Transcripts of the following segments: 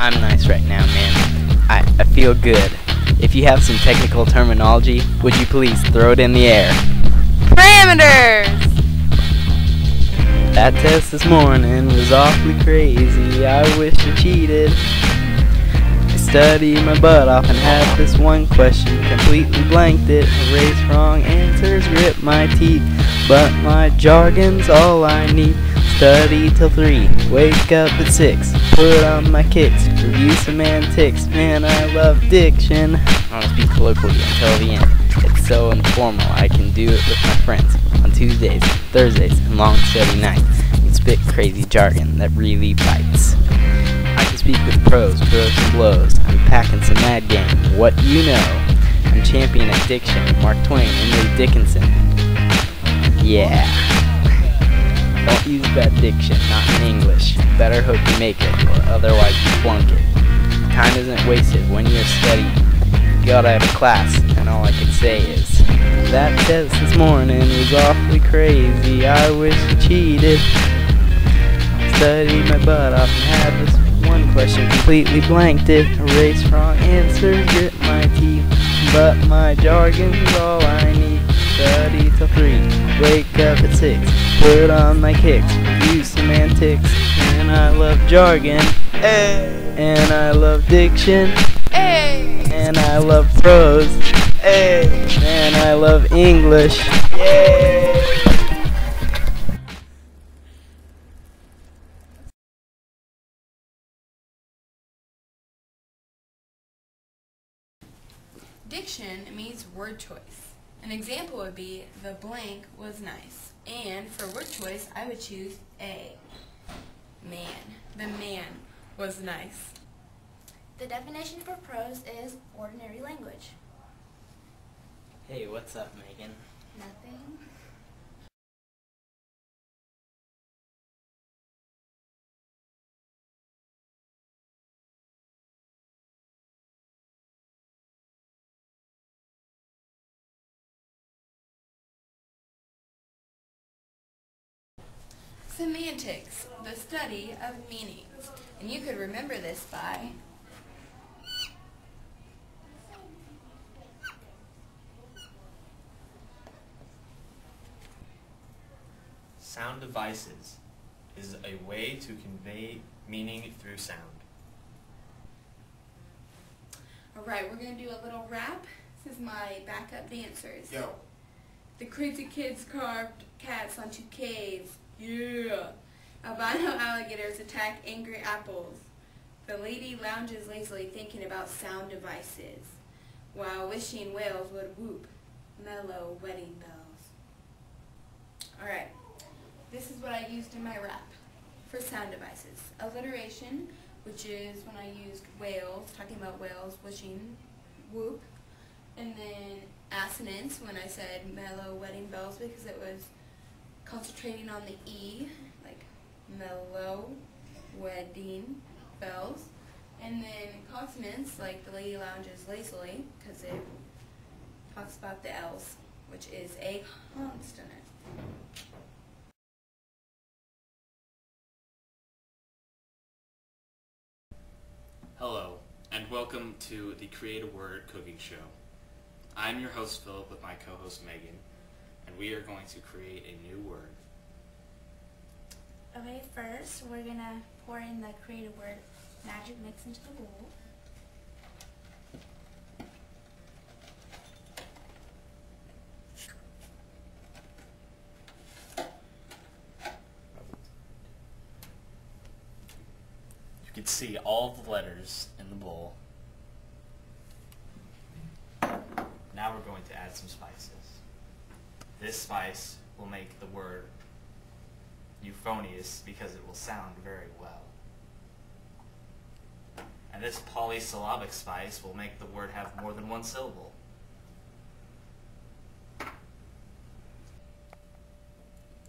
I'm nice right now, man. I feel good. If you have some technical terminology, would you please throw it in the air? Parameters! That test this morning was awfully crazy. I wish I cheated. I studied my butt off and had this one question completely blanked it. Erased wrong answers, grit my teeth, but my jargon's all I need. Study till 3, wake up at 6, put on my kicks, review semantics, man I love diction. I want to speak colloquially until the end. It's so informal, I can do it with my friends on Tuesdays, Thursdays, and long study nights. And spit crazy jargon that really bites. I can speak with prose, blows and blows. I'm packing some mad game, what you know. I'm champion at diction, Mark Twain, Emily Dickinson. Yeah. Don't use bad diction, not in English. Better hope you make it, or otherwise you flunk it. Time isn't wasted when you're studying. You got out of class, and all I can say is, that test this morning was awfully crazy. I wish I cheated. Studied my butt off and had this one question completely blanked it. Erased wrong answers, grit my teeth, but my jargon's all I need. Study till 3, wake up at 6, put on my kicks, use semantics, and I love jargon, and I love diction, and I love prose, and I love English. Diction means word choice. An example would be, the blank was nice. And for word choice, I would choose A. Man. The man was nice. The definition for prose is ordinary language. Hey, what's up, Megan? Nothing. Semantics, the study of meanings. And you could remember this by sound devices is a way to convey meaning through sound. Alright, we're going to do a little rap. This is my backup dancers. Yo. The crazy kids carved cats onto caves. Yeah. Albino alligators attack angry apples. The lady lounges lazily thinking about sound devices, while wishing whales would whoop mellow wedding bells. Alright, this is what I used in my rap for sound devices. Alliteration, which is when I used whales, talking about whales wishing whoop. And then assonance, when I said mellow wedding bells, because it was concentrating on the E, like mellow wedding bells. And then consonants, like the lady lounges lazily, because it talks about the L's, which is a consonant. Hello, and welcome to the Create a Word cooking show. I'm your host Philip with my co-host Megan, and we are going to create a new word. Okay, first we're going to pour in the create a word magic mix into the bowl. You can see all the letters in the bowl. Now we're going to add some spices. This spice will make the word euphonious because it will sound very well. And this polysyllabic spice will make the word have more than one syllable.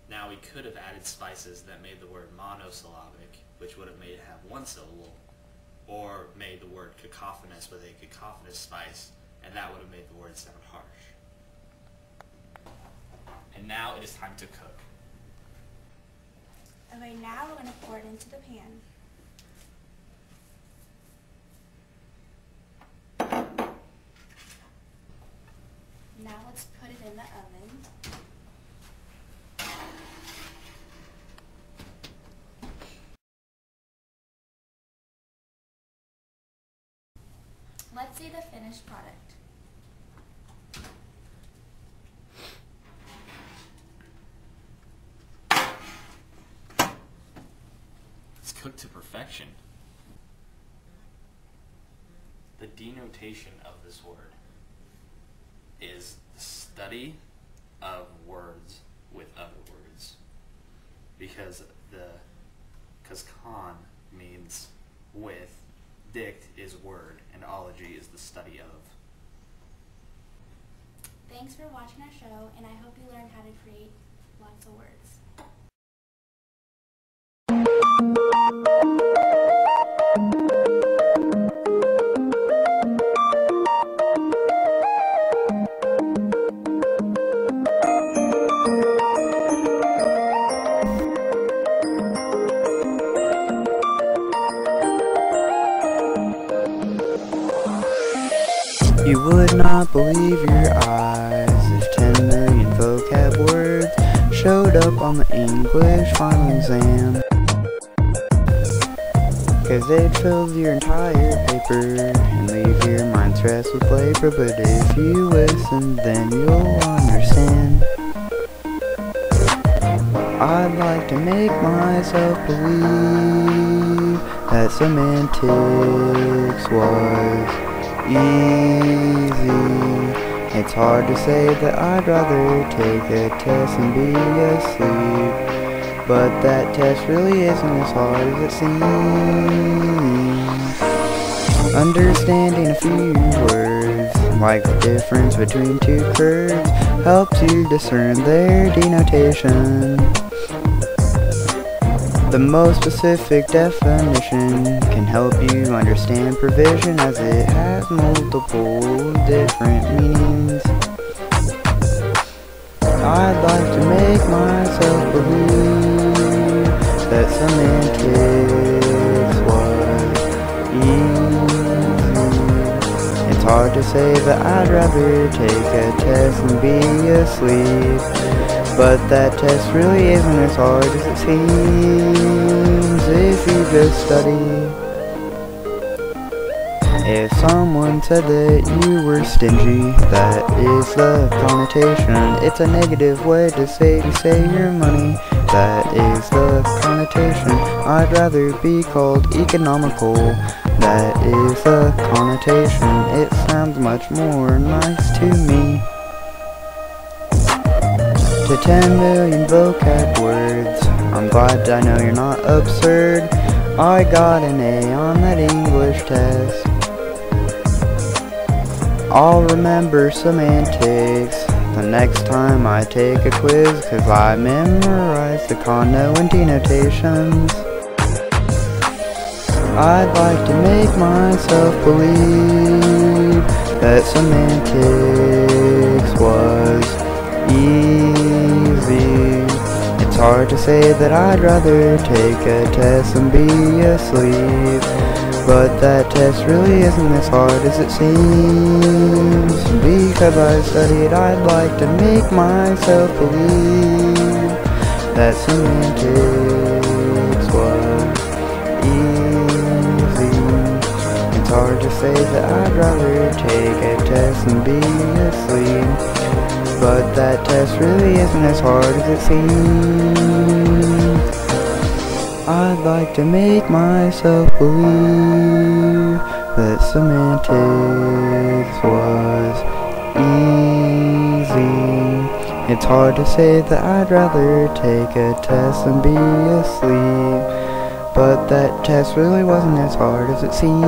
Now we could have added spices that made the word monosyllabic, which would have made it have one syllable, or made the word cacophonous with a cacophonous spice, and that would have made the word sound harsh. And now it is time to cook. Okay, now we're going to pour it into the pan. Let's see the finished product. It's cooked to perfection. The denotation of this word is the study of words with other words. Because con means with, dict is word, and ology is the study of. Thanks for watching our show, and I hope you learned how to create lots of words. You would not believe your eyes if 10 million vocab words showed up on the English final exam. 'Cause they'd fill your entire paper and leave your mind stressed with labor. But if you listen, then you'll understand. I'd like to make myself believe that semantics was easy. It's hard to say that I'd rather take a test and be asleep, but that test really isn't as hard as it seems. Understanding a few words, like the difference between two curves, helps you discern their denotation. The most specific definition can help you understand provision, as it has multiple different meanings. I'd like to make myself believe that semantics was easy. It's hard to say that I'd rather take a test and be asleep, but that test really isn't as hard as it seems if you just study. If someone said that you were stingy, that is the connotation. It's a negative way to say you save your money. That is the connotation. I'd rather be called economical. That is the connotation. It sounds much more nice to me. To 10 million vocab words, I'm glad I know you're not absurd. I got an A on that English test. I'll remember semantics the next time I take a quiz, 'cause I memorized the conno and denotations. I'd like to make myself believe that semantics was easy. It's hard to say that I'd rather take a test and be asleep, but that test really isn't as hard as it seems. Because I studied, I'd like to make myself believe that semantics was easy. It's hard to say that I'd rather take a test and be asleep, but that test really isn't as hard as it seems. I'd like to make myself believe that semantics was easy. It's hard to say that I'd rather take a test and be asleep, but that test really wasn't as hard as it seemed.